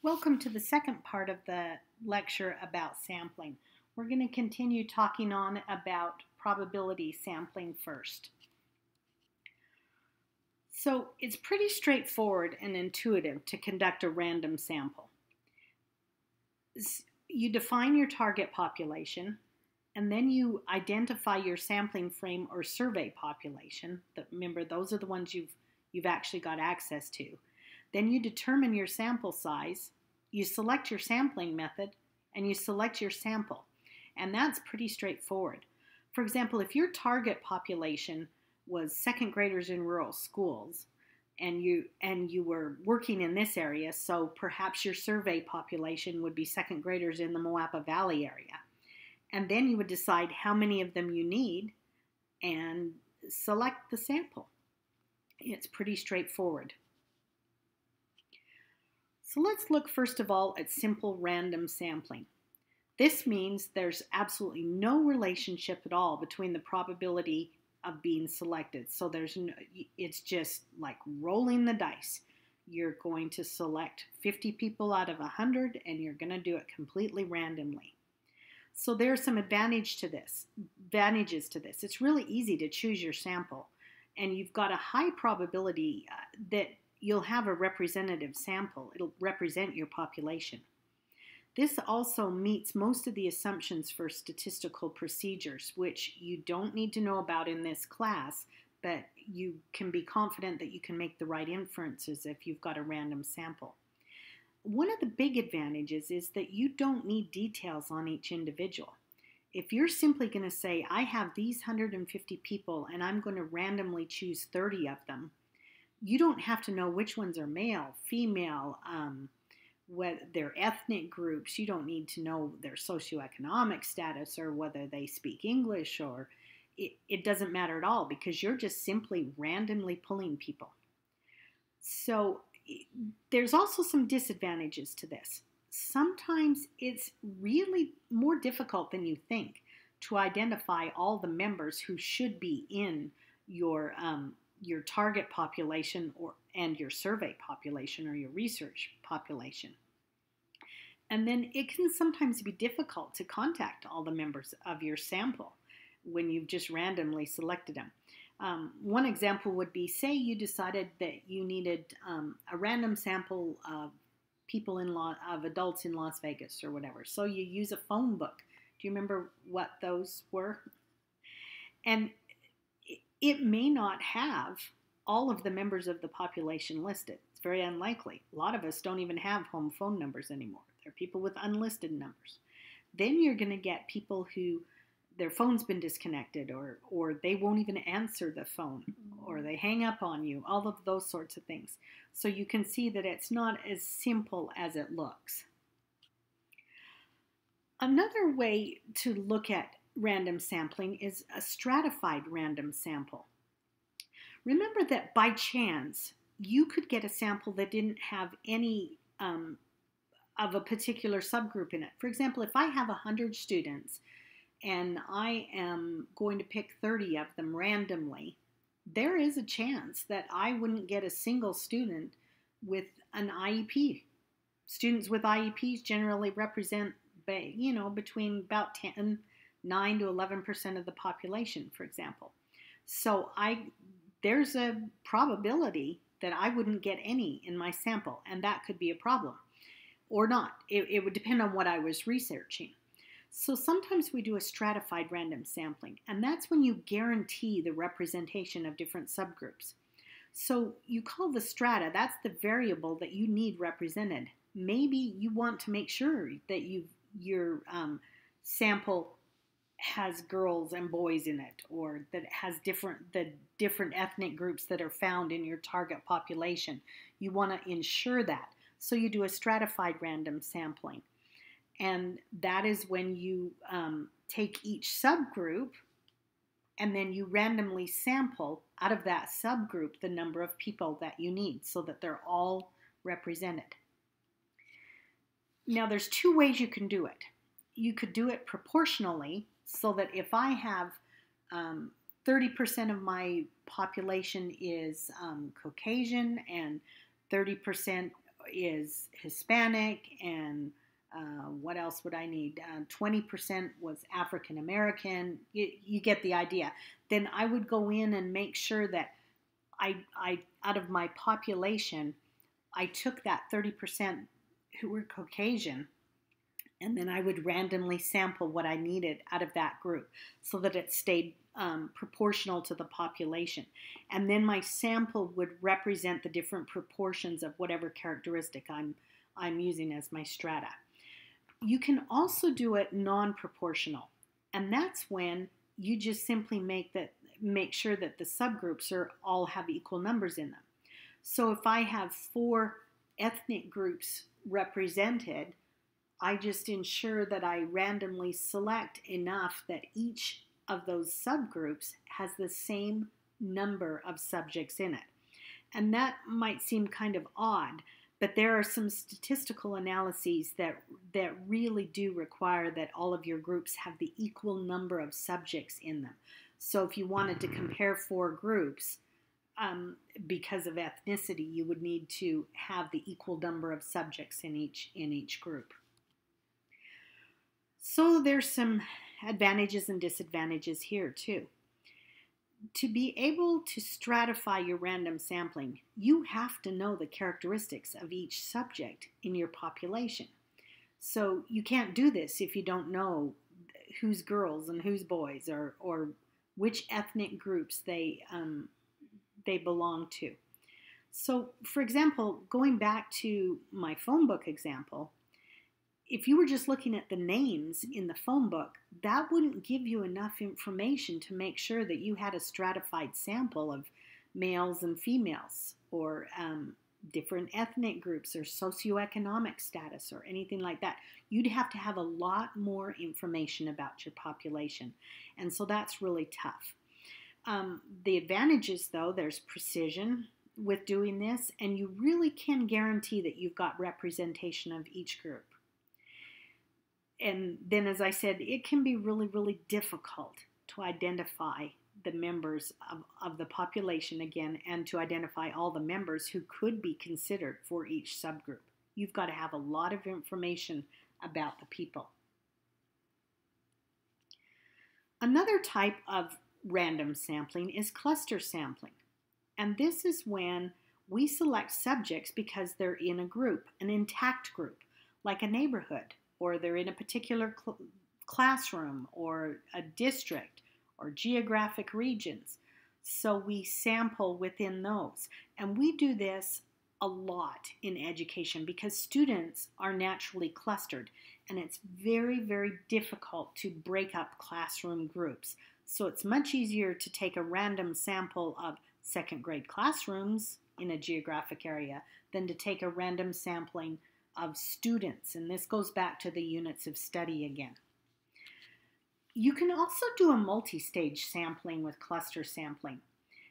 Welcome to the second part of the lecture about sampling. We're going to continue talking on about probability sampling first. So it's pretty straightforward and intuitive to conduct a random sample. You define your target population, and then you identify your sampling frame or survey population. Remember, those are the ones you've actually got access to. Then you determine your sample size, you select your sampling method, and you select your sample. And that's pretty straightforward. For example, if your target population was second graders in rural schools, and you were working in this area, so perhaps your survey population would be second graders in the Moapa Valley area. And then you would decide how many of them you need and select the sample. It's pretty straightforward. So let's look first of all at simple random sampling. This means there's absolutely no relationship at all between the probability of being selected. So it's just like rolling the dice. You're going to select 50 people out of 100 and you're going to do it completely randomly. So there's some advantages to this. It's really easy to choose your sample, and you've got a high probability that you'll have a representative sample. It'll represent your population. This also meets most of the assumptions for statistical procedures, which you don't need to know about in this class, but you can be confident that you can make the right inferences if you've got a random sample. One of the big advantages is that you don't need details on each individual. If you're simply going to say, I have these 150 people and I'm going to randomly choose 30 of them, you don't have to know which ones are male, female, what their ethnic groups. You don't need to know their socioeconomic status or whether they speak English, or it doesn't matter at all, because you're just simply randomly pulling people. So there's also some disadvantages to this. Sometimes it's really more difficult than you think to identify all the members who should be in your target population and your survey population or your research population. And then it can sometimes be difficult to contact all the members of your sample when you've just randomly selected them. One example would be, say you decided that you needed a random sample of people of adults in Las Vegas or whatever. So you use a phone book. Do you remember what those were? And it may not have all of the members of the population listed. It's very unlikely. A lot of us don't even have home phone numbers anymore. They're people with unlisted numbers. Then you're going to get people who their phone's been disconnected, or they won't even answer the phone, or they hang up on you, all of those sorts of things. So you can see that it's not as simple as it looks. Another way to look at random sampling is a stratified random sample. Remember that by chance, you could get a sample that didn't have any of a particular subgroup in it. For example, if I have 100 students and I am going to pick 30 of them randomly, there is a chance that I wouldn't get a single student with an IEP. Students with IEPs generally represent, between about 9 to 11% of the population, for example. So there's a probability that I wouldn't get any in my sample, and that could be a problem or not. It would depend on what I was researching. So sometimes we do a stratified random sampling, and that's when you guarantee the representation of different subgroups. So you call the strata, that's the variable that you need represented. Maybe you want to make sure that your sample has girls and boys in it, or that it has the different ethnic groups that are found in your target population. You want to ensure that. So you do a stratified random sampling. And that is when you take each subgroup and then you randomly sample out of that subgroup the number of people that you need so that they're all represented. Now there's two ways you can do it. You could do it proportionally, so that if I have 30% of my population is Caucasian and 30% is Hispanic, and what else would I need? 20% was African American. You get the idea. Then I would go in and make sure that I out of my population, I took that 30% who were Caucasian, and then I would randomly sample what I needed out of that group so that it stayed proportional to the population. And then my sample would represent the different proportions of whatever characteristic I'm using as my strata. You can also do it non-proportional, and that's when you just simply make sure that the subgroups all have equal numbers in them. So if I have 4 ethnic groups represented, I just ensure that I randomly select enough that each of those subgroups has the same number of subjects in it. And that might seem kind of odd, but there are some statistical analyses that really do require that all of your groups have the equal number of subjects in them. So if you wanted to compare 4 groups, because of ethnicity, you would need to have the equal number of subjects in each group. So there's some advantages and disadvantages here too. To be able to stratify your random sampling, you have to know the characteristics of each subject in your population. So you can't do this if you don't know who's girls and who's boys, or which ethnic groups they belong to. So, for example, going back to my phone book example, if you were just looking at the names in the phone book, that wouldn't give you enough information to make sure that you had a stratified sample of males and females, or different ethnic groups, or socioeconomic status, or anything like that. You'd have to have a lot more information about your population, and so that's really tough. The advantages, though, there's precision with doing this, and you really can guarantee that you've got representation of each group. And then, as I said, it can be really, really difficult to identify the members of the population again, and to identify all the members who could be considered for each subgroup. You've got to have a lot of information about the people. Another type of random sampling is cluster sampling. And this is when we select subjects because they're in a group, an intact group, like a neighborhood, or they're in a particular classroom, or a district, or geographic regions. So we sample within those. And we do this a lot in education because students are naturally clustered, and it's very, very difficult to break up classroom groups. So it's much easier to take a random sample of second grade classrooms in a geographic area than to take a random sampling of students, and this goes back to the units of study again. You can also do a multi-stage sampling with cluster sampling,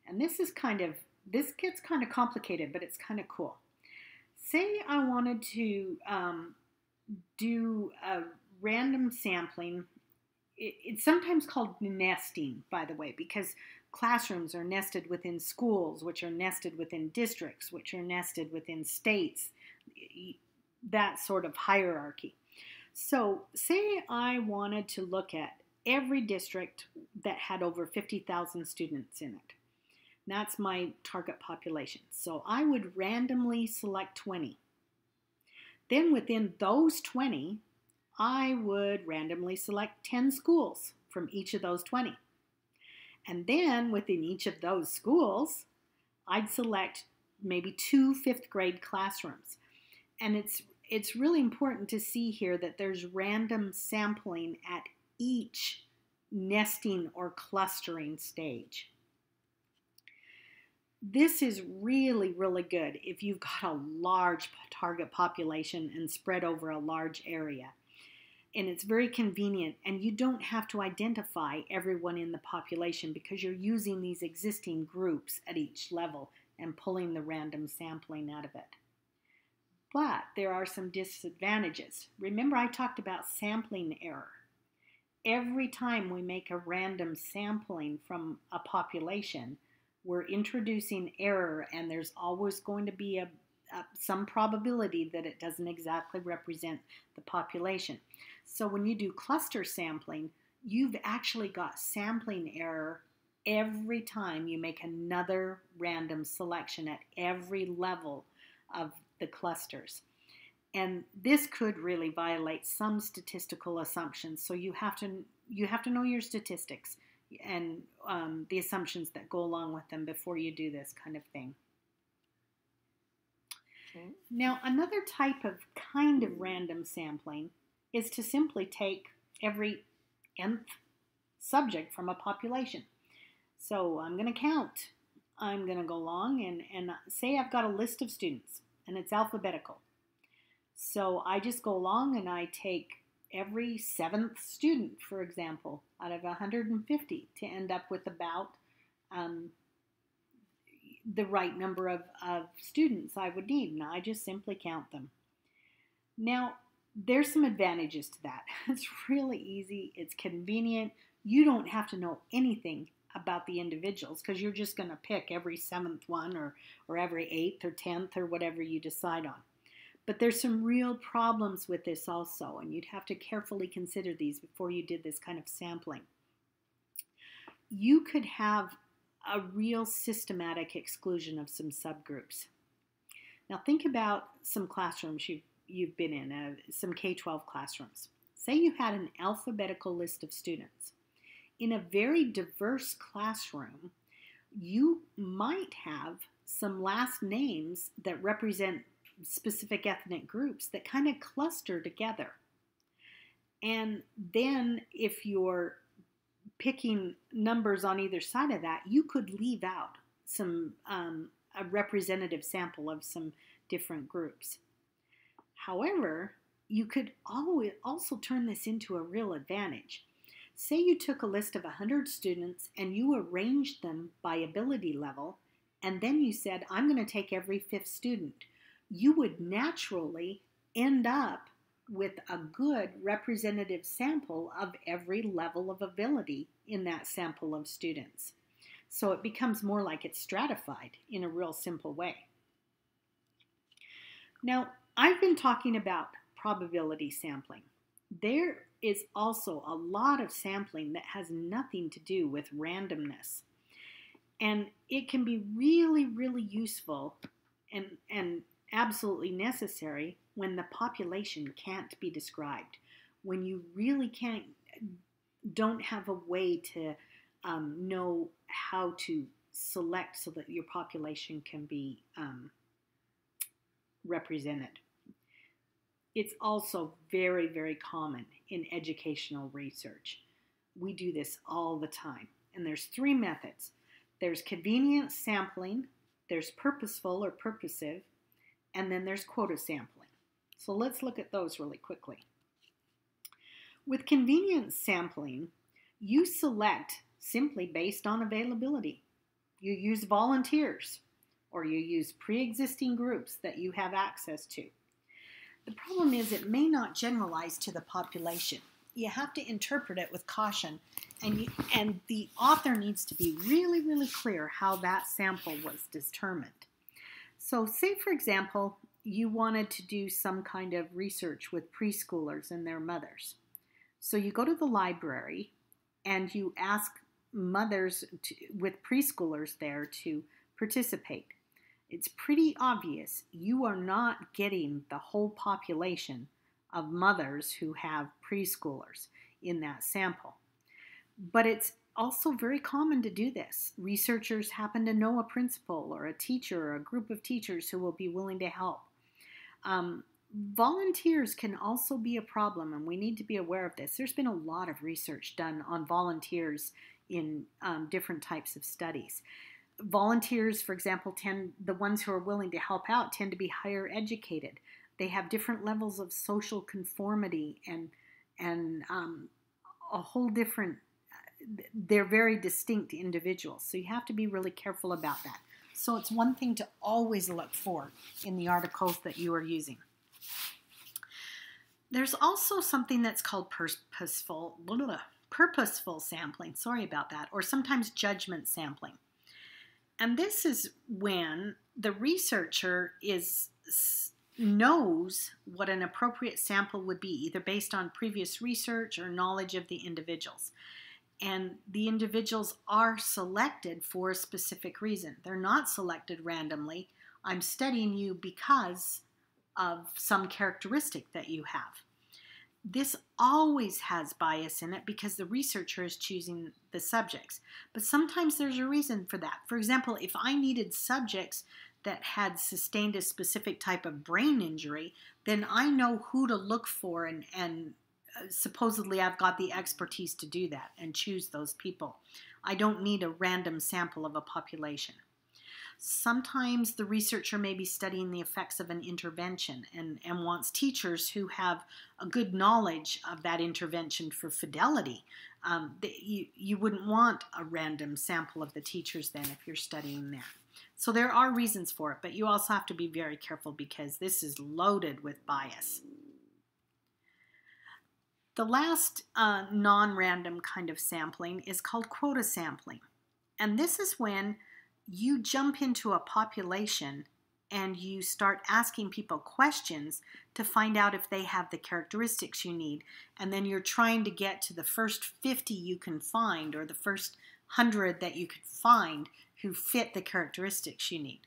and this gets kind of complicated, but it's kind of cool. Say I wanted to do a random sampling. It's sometimes called nesting, by the way, because classrooms are nested within schools, which are nested within districts, which are nested within states, that sort of hierarchy. So say I wanted to look at every district that had over 50,000 students in it. That's my target population. So I would randomly select 20. Then within those 20, I would randomly select 10 schools from each of those 20. And then within each of those schools, I'd select maybe 2 fifth grade classrooms. And it's really important to see here that there's random sampling at each nesting or clustering stage. This is really, really good if you've got a large target population and spread over a large area. And it's very convenient, and you don't have to identify everyone in the population because you're using these existing groups at each level and pulling the random sampling out of it. But there are some disadvantages. Remember, I talked about sampling error. Every time we make a random sampling from a population, we're introducing error, and there's always going to be a some probability that it doesn't exactly represent the population. So when you do cluster sampling, you've actually got sampling error every time you make another random selection at every level of the clusters. And this could really violate some statistical assumptions. So you have to know your statistics and the assumptions that go along with them before you do this kind of thing. Okay. Now, another type of kind of random sampling is to simply take every nth subject from a population. So I'm going to count. I'm going to go along and say I've got a list of students and it's alphabetical. So I just go along and I take every 7th student, for example, out of 150 to end up with about the right number of students I would need. And I just simply count them. Now, there's some advantages to that. It's really easy. It's convenient. You don't have to know anything about the individuals because you're just going to pick every 7th one or every 8th or 10th or whatever you decide on. But there's some real problems with this also, and you'd have to carefully consider these before you did this kind of sampling. You could have a real systematic exclusion of some subgroups. Now think about some classrooms you've been in, some K-12 classrooms. Say you had an alphabetical list of students. In a very diverse classroom, you might have some last names that represent specific ethnic groups that kind of cluster together. And then if you're picking numbers on either side of that, you could leave out some a representative sample of some different groups. However, you could also turn this into a real advantage. Say you took a list of 100 students and you arranged them by ability level, and then you said, I'm going to take every 5th student. You would naturally end up with a good representative sample of every level of ability in that sample of students. So it becomes more like it's stratified in a real simple way. Now, I've been talking about probability sampling. There is also a lot of sampling that has nothing to do with randomness. And it can be really, really useful and absolutely necessary when the population can't be described, when you really don't have a way to know how to select so that your population can be represented. It's also very, very common in educational research. We do this all the time. And there's 3 methods. There's convenient sampling, there's purposeful or purposive, and then there's quota sampling. So let's look at those really quickly. With convenient sampling, you select simply based on availability. You use volunteers, or you use pre-existing groups that you have access to. The problem is it may not generalize to the population. You have to interpret it with caution, and the author needs to be really, really clear how that sample was determined. So say, for example, you wanted to do some kind of research with preschoolers and their mothers. So you go to the library and you ask mothers with preschoolers there to participate. It's pretty obvious you are not getting the whole population of mothers who have preschoolers in that sample. But it's also very common to do this. Researchers happen to know a principal or a teacher or a group of teachers who will be willing to help. Volunteers can also be a problem, and we need to be aware of this. There's been a lot of research done on volunteers in different types of studies. Volunteers, for example, the ones who are willing to help out tend to be higher educated. They have different levels of social conformity and a whole different, they're very distinct individuals. So you have to be really careful about that. So it's one thing to always look for in the articles that you are using. There's also something that's called purposeful sampling, sorry about that, or sometimes judgment sampling. And this is when the researcher is knows what an appropriate sample would be, either based on previous research or knowledge of the individuals. And the individuals are selected for a specific reason. They're not selected randomly. I'm studying you because of some characteristic that you have. This always has bias in it because the researcher is choosing the subjects. But sometimes there's a reason for that. For example, if I needed subjects that had sustained a specific type of brain injury, then I know who to look for, and supposedly I've got the expertise to do that and choose those people. I don't need a random sample of a population. Sometimes the researcher may be studying the effects of an intervention and wants teachers who have a good knowledge of that intervention for fidelity. You wouldn't want a random sample of the teachers then if you're studying that. So there are reasons for it, but you also have to be very careful because this is loaded with bias. The last non-random kind of sampling is called quota sampling. And this is when you jump into a population and you start asking people questions to find out if they have the characteristics you need. And then you're trying to get to the first 50 you can find, or the first 100 that you could find who fit the characteristics you need.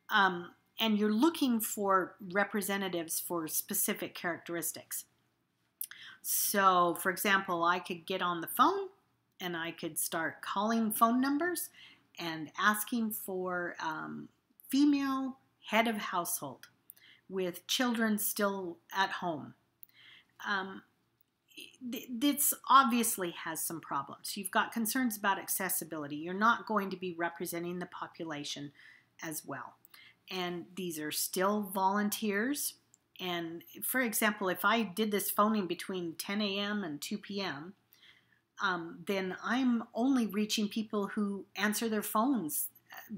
And you're looking for representatives for specific characteristics. So, for example, I could get on the phone and I could start calling phone numbers and asking for female head of household with children still at home. This obviously has some problems. You've got concerns about accessibility. You're not going to be representing the population as well. And these are still volunteers. And for example, if I did this phoning between 10 a.m. and 2 p.m., then I'm only reaching people who answer their phones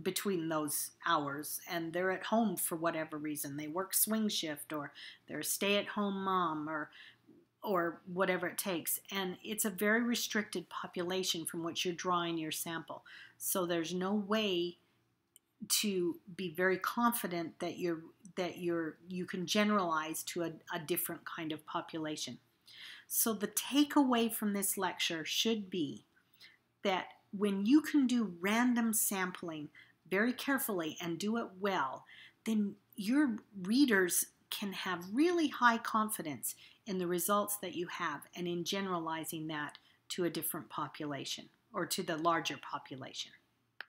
between those hours, and they're at home for whatever reason. They work swing shift, or they're a stay-at-home mom, or whatever it takes. And it's a very restricted population from which you're drawing your sample. So there's no way to be very confident that you can generalize to a different kind of population. So the takeaway from this lecture should be that when you can do random sampling very carefully and do it well, then your readers can have really high confidence in the results that you have and in generalizing that to a different population or to the larger population.